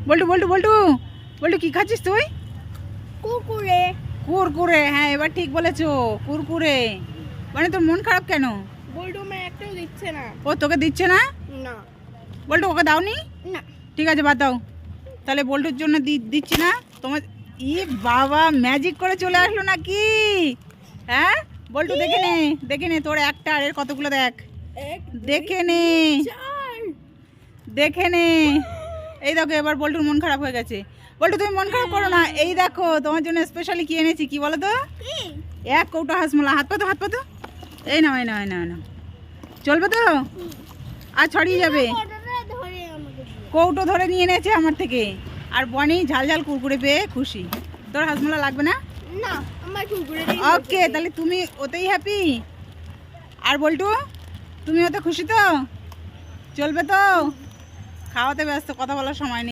বল্টু বল্টু বল্টু বল্টু কি খাচ্ছিস তুই? কুকুরে। কুরকুরে, হ্যাঁ এবার ঠিক বলেছো, কুরকুরে। মানে তোর মন খারাপ কেন? বল্টু আমার একটাও দিচ্ছে না। ও তোকে দিচ্ছে না? না বল্টু ওকে দাওনি? না। ঠিক আছে বাদ দাও, তাহলে বল্টুর জন্য দিচ্ছি না তোমার। ই বাবা, ম্যাজিক করে চলে আসলো নাকি? হ্যাঁ বল্টু দেখে নে, দেখে নে তোর একটা, আর এর কতগুলো দেখ, এক, দেখে নে, চার। দেখে নে। এই দেখো এবার বল্টুর মন খারাপ হয়ে গেছে। বল্টু তুমি মন খারাপ করো না, এই দেখো তোমার জন্য স্পেশালি কি এনেছি, কি বলো তো? কি? এক কৌটো হাসমলা, হাত পাতো হাত পাতো। এই নাও এই নাও এই নাও এই নাও। চলবে তো? আর ছড়িয়ে যাবে। কতটা ধরে আমাকে দিয়ে? কৌটো ধরে নিয়ে এনেছে আমার থেকে, আর বনি ঝাল ঝাল কুরকুরে পেয়ে খুশি। তোর হাসমলা লাগবে না? না, আমার কুকুরে। ওকে, তাহলে তুমি ওতেই হ্যাপি। আর বল্টু তুমি ওতে খুশি তো? চলবে তো? খাওয়াতে ব্যস্ত, কথা বলার সময় নেই।